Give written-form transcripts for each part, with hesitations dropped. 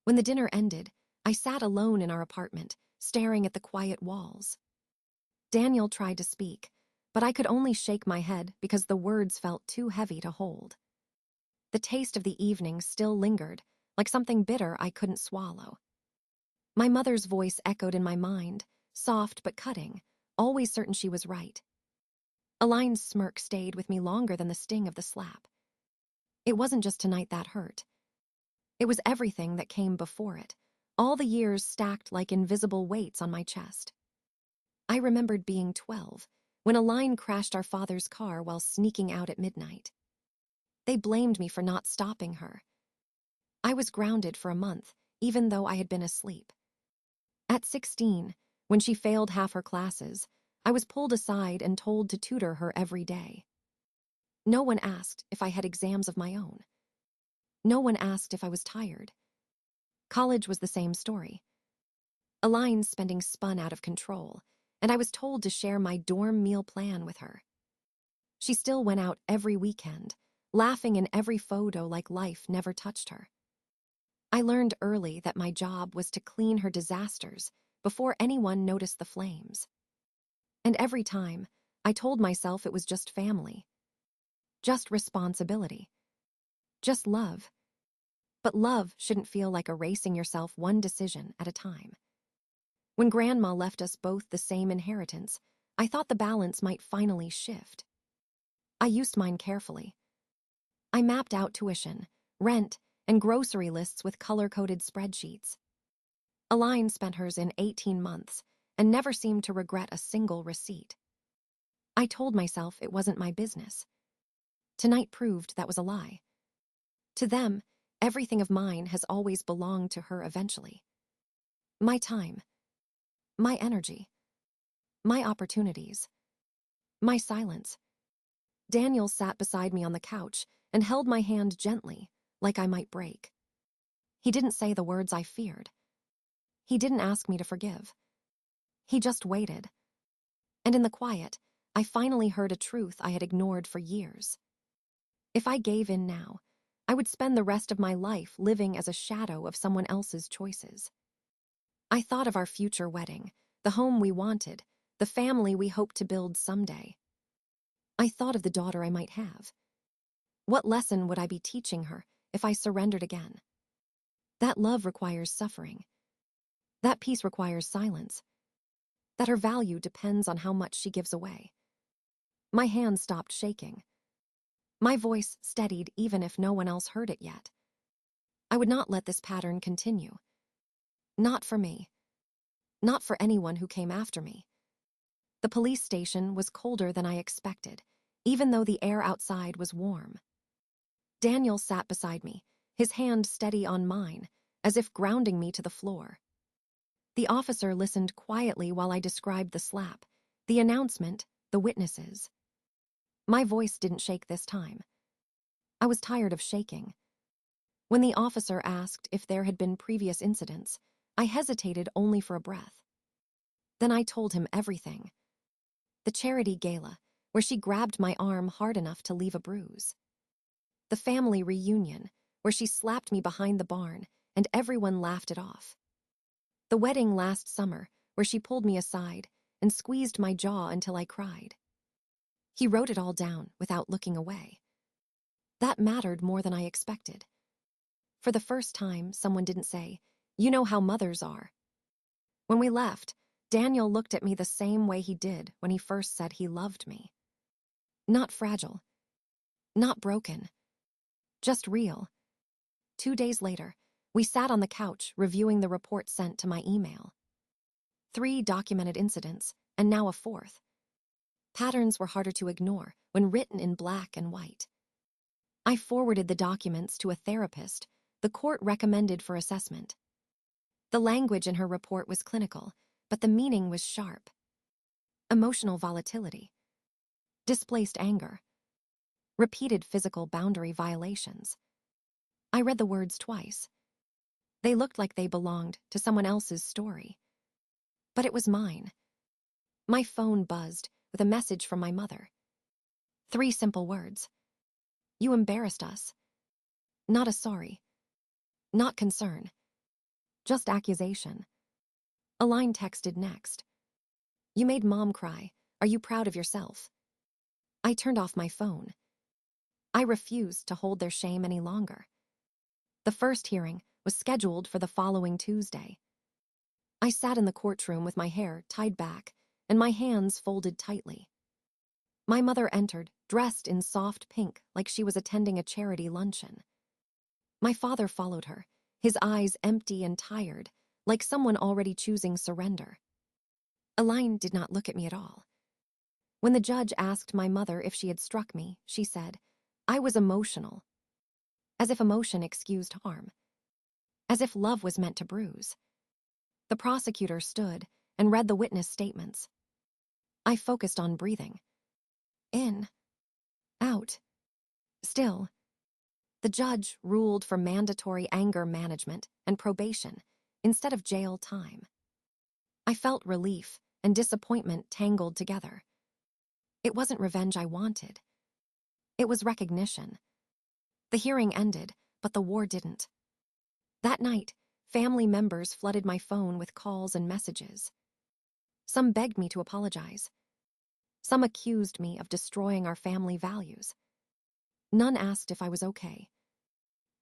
When the dinner ended, I sat alone in our apartment, staring at the quiet walls. Daniel tried to speak, but I could only shake my head because the words felt too heavy to hold. The taste of the evening still lingered, like something bitter I couldn't swallow. My mother's voice echoed in my mind, soft but cutting, always certain she was right. Aline's smirk stayed with me longer than the sting of the slap. It wasn't just tonight that hurt. It was everything that came before it, all the years stacked like invisible weights on my chest. I remembered being 12, when Aline crashed our father's car while sneaking out at midnight. They blamed me for not stopping her. I was grounded for a month, even though I had been asleep. At 16, when she failed half her classes, I was pulled aside and told to tutor her every day. No one asked if I had exams of my own. No one asked if I was tired. College was the same story. Aline's spending spun out of control, and I was told to share my dorm meal plan with her. She still went out every weekend, laughing in every photo like life never touched her. I learned early that my job was to clean her disasters before anyone noticed the flames. And every time, I told myself it was just family, just responsibility, just love. But love shouldn't feel like erasing yourself one decision at a time. When Grandma left us both the same inheritance, I thought the balance might finally shift. I used mine carefully. I mapped out tuition, rent, and grocery lists with color-coded spreadsheets. Aline spent hers in 18 months and never seemed to regret a single receipt. I told myself it wasn't my business. Tonight proved that was a lie. To them, everything of mine has always belonged to her eventually. My time, my energy, my opportunities, my silence. Daniel sat beside me on the couch and held my hand gently, like I might break. He didn't say the words I feared. He didn't ask me to forgive. He just waited. And in the quiet, I finally heard a truth I had ignored for years. If I gave in now, I would spend the rest of my life living as a shadow of someone else's choices. I thought of our future wedding, the home we wanted, the family we hoped to build someday. I thought of the daughter I might have. What lesson would I be teaching her if I surrendered again? That love requires suffering. That peace requires silence. That her value depends on how much she gives away. My hand stopped shaking. My voice steadied even if no one else heard it yet. I would not let this pattern continue. Not for me. Not for anyone who came after me. The police station was colder than I expected, even though the air outside was warm. Daniel sat beside me, his hand steady on mine, as if grounding me to the floor. The officer listened quietly while I described the slap, the announcement, the witnesses. My voice didn't shake this time. I was tired of shaking. When the officer asked if there had been previous incidents, I hesitated only for a breath. Then I told him everything. The charity gala, where she grabbed my arm hard enough to leave a bruise. The family reunion, where she slapped me behind the barn and everyone laughed it off. The wedding last summer, where she pulled me aside and squeezed my jaw until I cried. He wrote it all down without looking away. That mattered more than I expected. For the first time, someone didn't say, "You know how mothers are." When we left, Daniel looked at me the same way he did when he first said he loved me. Not fragile. Not broken. Just real. 2 days later, we sat on the couch reviewing the report sent to my email. 3 documented incidents, and now a 4th. Patterns were harder to ignore when written in black and white. I forwarded the documents to a therapist the court recommended for assessment. The language in her report was clinical, but the meaning was sharp. Emotional volatility. Displaced anger. Repeated physical boundary violations. I read the words twice. They looked like they belonged to someone else's story. But it was mine. My phone buzzed with a message from my mother. 3 simple words. "You embarrassed us." Not a sorry. Not concern. Just accusation. A line texted next. You made Mom cry. Are you proud of yourself? I turned off my phone. I refused to hold their shame any longer. The first hearing was scheduled for the following Tuesday. I sat in the courtroom with my hair tied back and my hands folded tightly. My mother entered, dressed in soft pink like she was attending a charity luncheon. My father followed her, his eyes empty and tired, like someone already choosing surrender. Elaine did not look at me at all. When the judge asked my mother if she had struck me, she said, I was emotional. As if emotion excused harm. As if love was meant to bruise. The prosecutor stood and read the witness statements. I focused on breathing. In. Out. Still. The judge ruled for mandatory anger management and probation instead of jail time. I felt relief and disappointment tangled together. It wasn't revenge I wanted. It was recognition. The hearing ended, but the war didn't. That night, family members flooded my phone with calls and messages. Some begged me to apologize. Some accused me of destroying our family values. None asked if I was okay.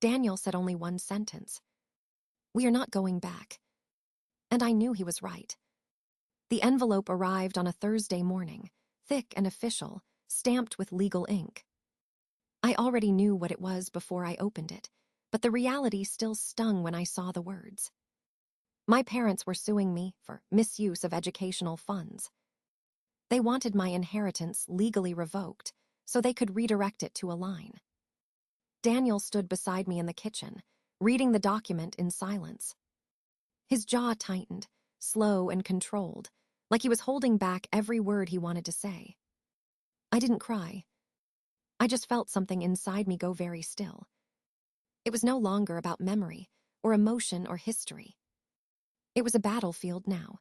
Daniel said only one sentence. We are not going back. And I knew he was right. The envelope arrived on a Thursday morning, thick and official, stamped with legal ink. I already knew what it was before I opened it, but the reality still stung when I saw the words. My parents were suing me for misuse of educational funds. They wanted my inheritance legally revoked so they could redirect it to a line. Daniel stood beside me in the kitchen, reading the document in silence. His jaw tightened, slow and controlled, like he was holding back every word he wanted to say. I didn't cry. I just felt something inside me go very still. It was no longer about memory, or emotion, or history. It was a battlefield now.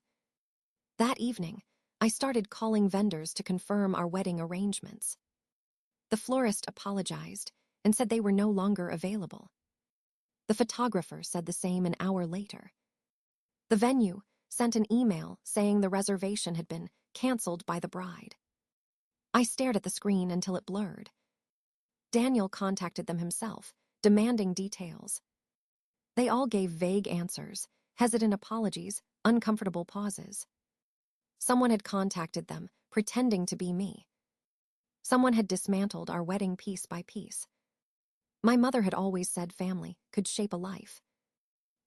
That evening, I started calling vendors to confirm our wedding arrangements. The florist apologized and said they were no longer available. The photographer said the same an hour later. The venue sent an email saying the reservation had been canceled by the bride. I stared at the screen until it blurred. Daniel contacted them himself, demanding details. They all gave vague answers, hesitant apologies, uncomfortable pauses. Someone had contacted them, pretending to be me. Someone had dismantled our wedding piece by piece. My mother had always said family could shape a life.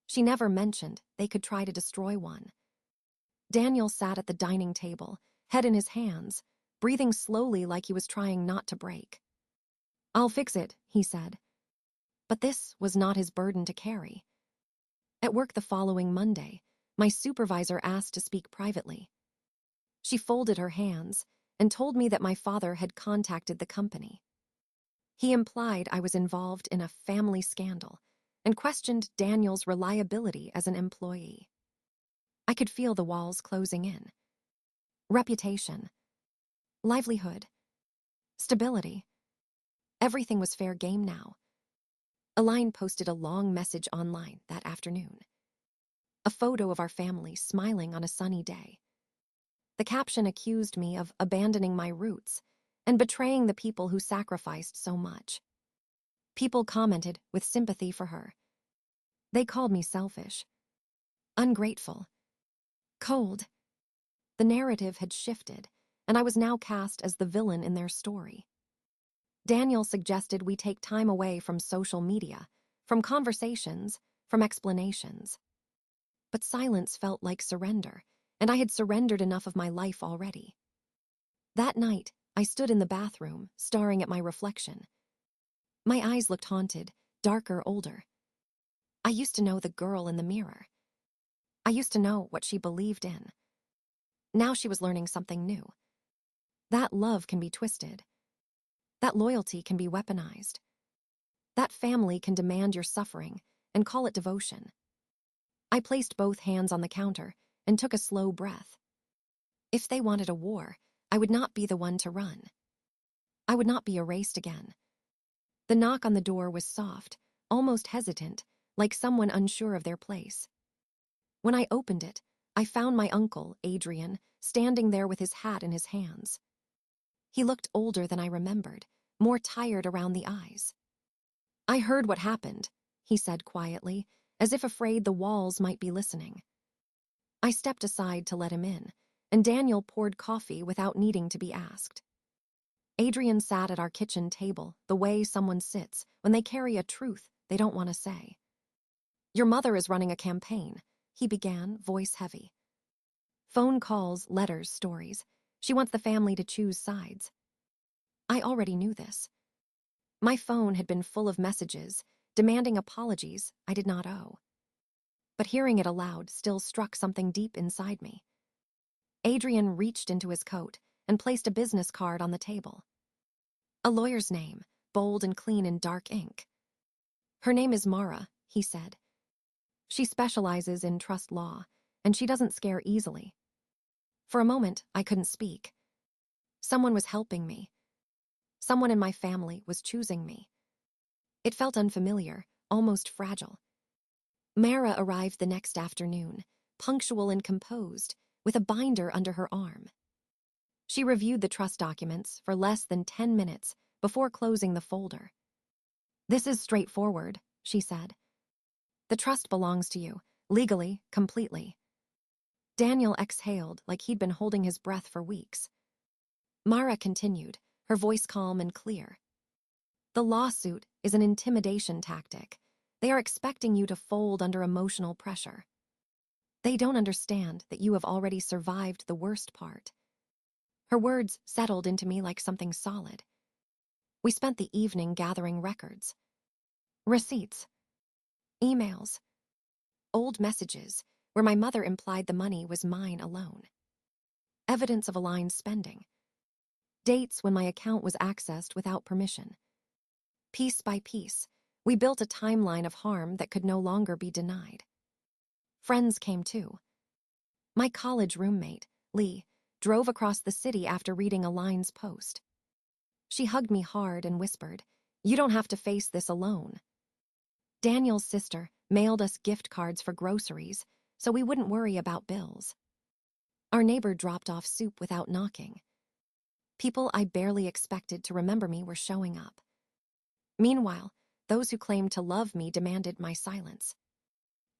She never mentioned they could try to destroy one. Daniel sat at the dining table, head in his hands, breathing slowly like he was trying not to break. I'll fix it, he said. But this was not his burden to carry. At work the following Monday, my supervisor asked to speak privately. She folded her hands and told me that my father had contacted the company. He implied I was involved in a family scandal and questioned Daniel's reliability as an employee. I could feel the walls closing in. Reputation, livelihood, stability. Everything was fair game now. Elaine posted a long message online that afternoon. A photo of our family smiling on a sunny day. The caption accused me of abandoning my roots and betraying the people who sacrificed so much. People commented with sympathy for her. They called me selfish, ungrateful, cold. The narrative had shifted, and I was now cast as the villain in their story. Daniel suggested we take time away from social media, from conversations, from explanations. But silence felt like surrender, and I had surrendered enough of my life already. That night, I stood in the bathroom, staring at my reflection. My eyes looked haunted, darker, older. I used to know the girl in the mirror. I used to know what she believed in. Now she was learning something new. That love can be twisted. That loyalty can be weaponized. That family can demand your suffering and call it devotion. I placed both hands on the counter and took a slow breath. If they wanted a war, I would not be the one to run. I would not be erased again. The knock on the door was soft, almost hesitant, like someone unsure of their place. When I opened it, I found my uncle, Adrian, standing there with his hat in his hands. He looked older than I remembered, more tired around the eyes. "I heard what happened," he said quietly, as if afraid the walls might be listening. I stepped aside to let him in, and Daniel poured coffee without needing to be asked. Adrian sat at our kitchen table, the way someone sits when they carry a truth they don't want to say. "Your mother is running a campaign," he began, voice heavy. "Phone calls, letters, stories. She wants the family to choose sides." I already knew this. My phone had been full of messages, demanding apologies I did not owe. But hearing it aloud still struck something deep inside me. Adrian reached into his coat and placed a business card on the table. A lawyer's name, bold and clean in dark ink. "Her name is Mara," he said. "She specializes in trust law, and she doesn't scare easily." For a moment, I couldn't speak. Someone was helping me. Someone in my family was choosing me. It felt unfamiliar, almost fragile. Mara arrived the next afternoon, punctual and composed, with a binder under her arm. She reviewed the trust documents for less than 10 minutes before closing the folder. "This is straightforward," she said. "The trust belongs to you, legally, completely." Daniel exhaled like he'd been holding his breath for weeks. Mara continued, her voice calm and clear. "The lawsuit is an intimidation tactic. They are expecting you to fold under emotional pressure. They don't understand that you have already survived the worst part." Her words settled into me like something solid. We spent the evening gathering records. Receipts. Emails. Old messages where my mother implied the money was mine alone. Evidence of aligned spending. Dates when my account was accessed without permission. Piece by piece, we built a timeline of harm that could no longer be denied. Friends came too. My college roommate, Lee, drove across the city after reading Align's post. She hugged me hard and whispered, "You don't have to face this alone." Daniel's sister mailed us gift cards for groceries so we wouldn't worry about bills. Our neighbor dropped off soup without knocking. People I barely expected to remember me were showing up. Meanwhile, those who claimed to love me demanded my silence.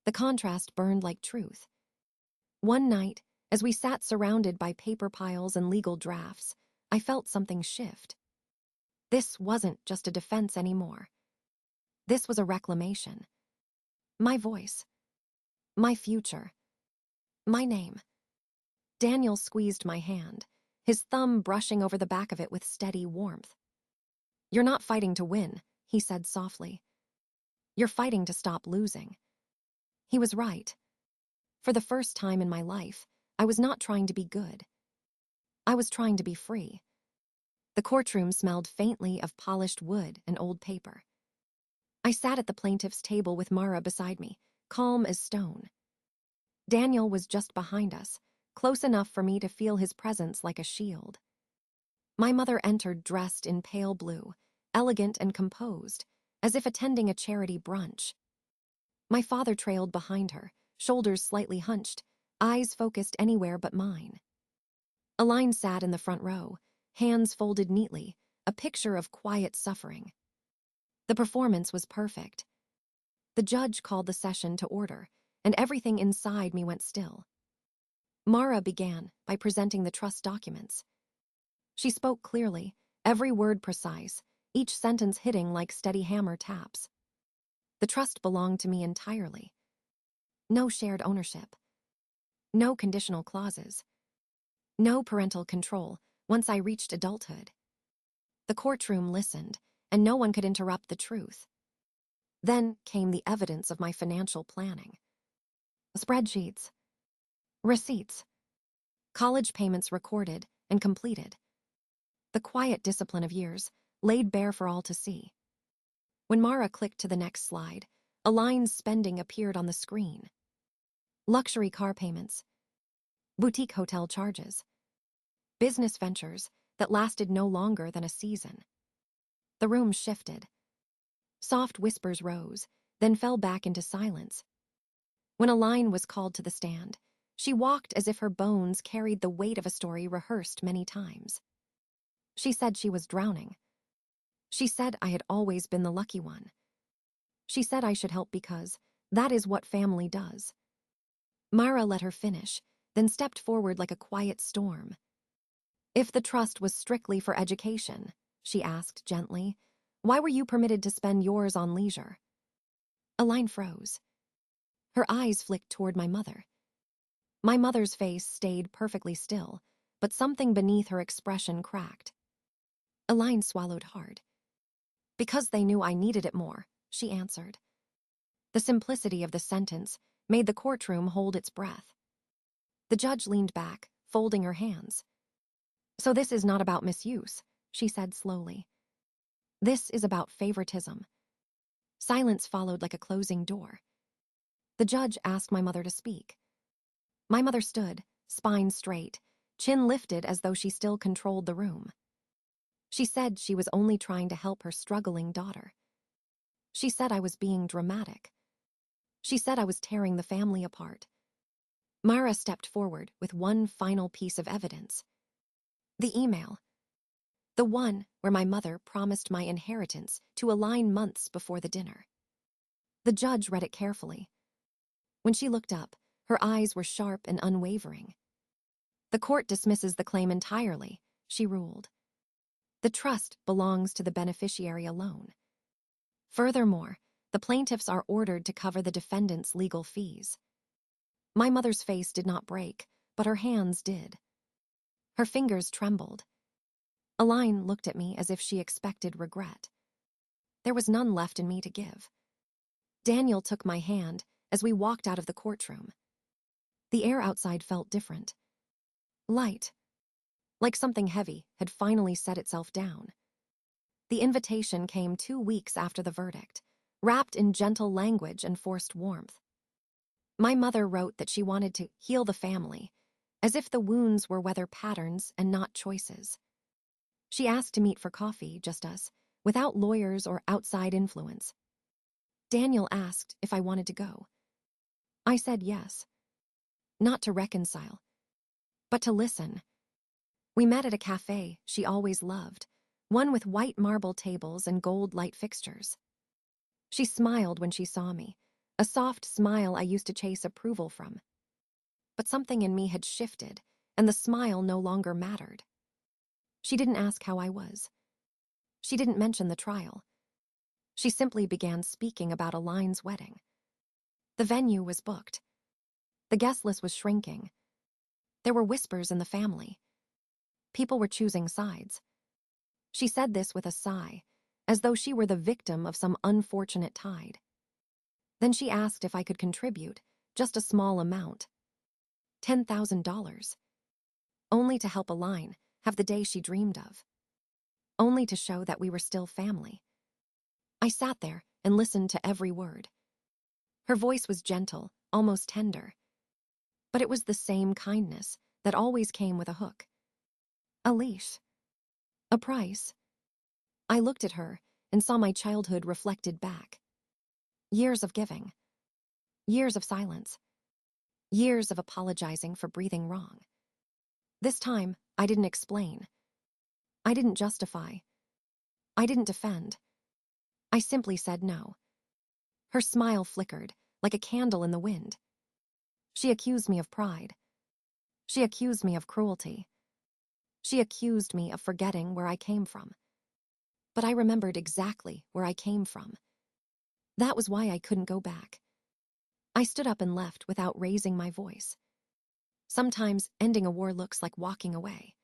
The contrast burned like truth. One night, as we sat surrounded by paper piles and legal drafts, I felt something shift. This wasn't just a defense anymore. This was a reclamation. My voice. My future. My name. Daniel squeezed my hand, his thumb brushing over the back of it with steady warmth. "You're not fighting to win," he said softly. "You're fighting to stop losing." He was right. For the first time in my life, I was not trying to be good. I was trying to be free. The courtroom smelled faintly of polished wood and old paper. I sat at the plaintiff's table with Mara beside me, calm as stone. Daniel was just behind us, close enough for me to feel his presence like a shield. My mother entered dressed in pale blue, elegant and composed, as if attending a charity brunch. My father trailed behind her, shoulders slightly hunched, eyes focused anywhere but mine. Aline sat in the front row, hands folded neatly, a picture of quiet suffering. The performance was perfect. The judge called the session to order, and everything inside me went still. Mara began by presenting the trust documents. She spoke clearly, every word precise, each sentence hitting like steady hammer taps. The trust belonged to me entirely. No shared ownership. No conditional clauses. No parental control once I reached adulthood. The courtroom listened, and no one could interrupt the truth. Then came the evidence of my financial planning. Spreadsheets. Receipts. College payments recorded and completed. The quiet discipline of years, laid bare for all to see. When Mara clicked to the next slide, Align's spending appeared on the screen. Luxury car payments. Boutique hotel charges. Business ventures that lasted no longer than a season. The room shifted. Soft whispers rose, then fell back into silence. When Aline was called to the stand, she walked as if her bones carried the weight of a story rehearsed many times. She said she was drowning. She said I had always been the lucky one. She said I should help because that is what family does. Myra let her finish, then stepped forward like a quiet storm. If the trust was strictly for education, she asked gently, why were you permitted to spend yours on leisure? Aline froze. Her eyes flicked toward my mother. My mother's face stayed perfectly still, but something beneath her expression cracked. Aline swallowed hard. Because they knew I needed it more, she answered. The simplicity of the sentence made the courtroom hold its breath. The judge leaned back, folding her hands. So this is not about misuse, she said slowly. This is about favoritism. Silence followed like a closing door. The judge asked my mother to speak. My mother stood, spine straight, chin lifted as though she still controlled the room. She said she was only trying to help her struggling daughter. She said I was being dramatic. She said I was tearing the family apart. Myra stepped forward with one final piece of evidence. The email. The one where my mother promised my inheritance to Aline months before the dinner. The judge read it carefully. When she looked up, her eyes were sharp and unwavering. The court dismisses the claim entirely, she ruled. The trust belongs to the beneficiary alone. Furthermore, the plaintiffs are ordered to cover the defendant's legal fees. My mother's face did not break, but her hands did. Her fingers trembled. Aline looked at me as if she expected regret. There was none left in me to give. Daniel took my hand as we walked out of the courtroom. The air outside felt different. Light. Like something heavy had finally set itself down. The invitation came 2 weeks after the verdict, wrapped in gentle language and forced warmth. My mother wrote that she wanted to heal the family, as if the wounds were weather patterns and not choices. She asked to meet for coffee, just us, without lawyers or outside influence. Daniel asked if I wanted to go. I said yes. Not to reconcile, but to listen. We met at a cafe she always loved, one with white marble tables and gold light fixtures. She smiled when she saw me, a soft smile I used to chase approval from. But something in me had shifted, and the smile no longer mattered. She didn't ask how I was. She didn't mention the trial. She simply began speaking about Aline's wedding. The venue was booked. The guest list was shrinking. There were whispers in the family. People were choosing sides. She said this with a sigh, as though she were the victim of some unfortunate tide. Then she asked if I could contribute, just a small amount. $10,000. Only to help Aline have the day she dreamed of. Only to show that we were still family. I sat there and listened to every word. Her voice was gentle, almost tender. But it was the same kindness that always came with a hook. A leash. A price. I looked at her and saw my childhood reflected back. Years of giving. Years of silence. Years of apologizing for breathing wrong. This time, I didn't explain. I didn't justify. I didn't defend. I simply said no. Her smile flickered, like a candle in the wind. She accused me of pride. She accused me of cruelty. She accused me of forgetting where I came from. But I remembered exactly where I came from. That was why I couldn't go back. I stood up and left without raising my voice. Sometimes ending a war looks like walking away.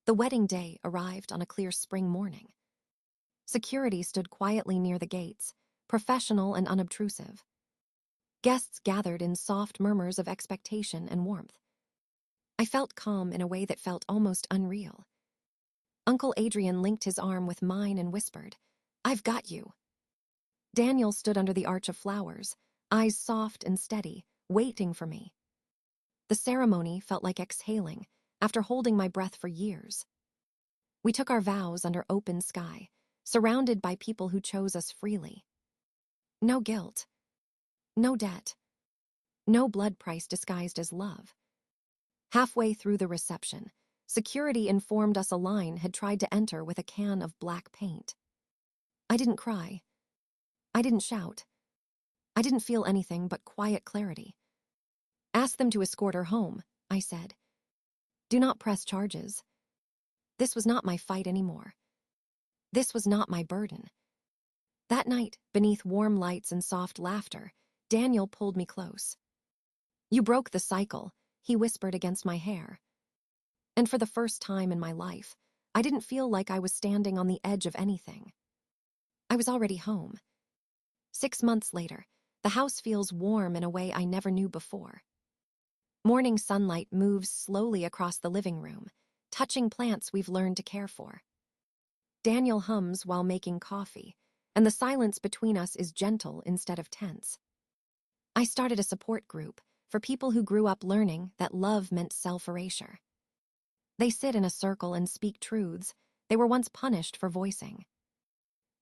The wedding day arrived on a clear spring morning. Security stood quietly near the gates, professional and unobtrusive. Guests gathered in soft murmurs of expectation and warmth. I felt calm in a way that felt almost unreal. Uncle Adrian linked his arm with mine and whispered, "I've got you." Daniel stood under the arch of flowers, eyes soft and steady, waiting for me. The ceremony felt like exhaling after holding my breath for years. We took our vows under open sky, surrounded by people who chose us freely. No guilt. No debt. No blood price disguised as love. Halfway through the reception, security informed us a line had tried to enter with a can of black paint. I didn't cry. I didn't shout. I didn't feel anything but quiet clarity. Ask them to escort her home, I said. Do not press charges. This was not my fight anymore. This was not my burden. That night, beneath warm lights and soft laughter, Daniel pulled me close. You broke the cycle, he whispered against my hair. And for the first time in my life, I didn't feel like I was standing on the edge of anything. I was already home. 6 months later, the house feels warm in a way I never knew before. Morning sunlight moves slowly across the living room, touching plants we've learned to care for. Daniel hums while making coffee, and the silence between us is gentle instead of tense. I started a support group for people who grew up learning that love meant self-erasure. They sit in a circle and speak truths they were once punished for voicing.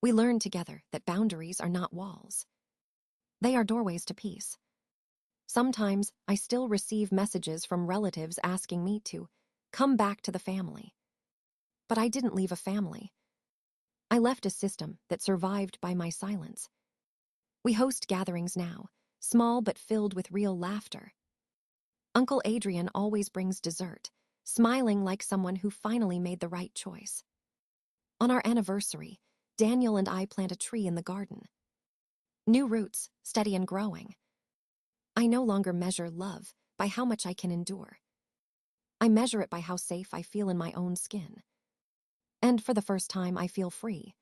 We learn together that boundaries are not walls. They are doorways to peace. Sometimes I still receive messages from relatives asking me to come back to the family. But I didn't leave a family. I left a system that survived by my silence. We host gatherings now, small but filled with real laughter. Uncle Adrian always brings dessert, smiling like someone who finally made the right choice. On our anniversary, Daniel and I plant a tree in the garden. New roots, steady and growing. I no longer measure love by how much I can endure. I measure it by how safe I feel in my own skin. And for the first time, I feel free.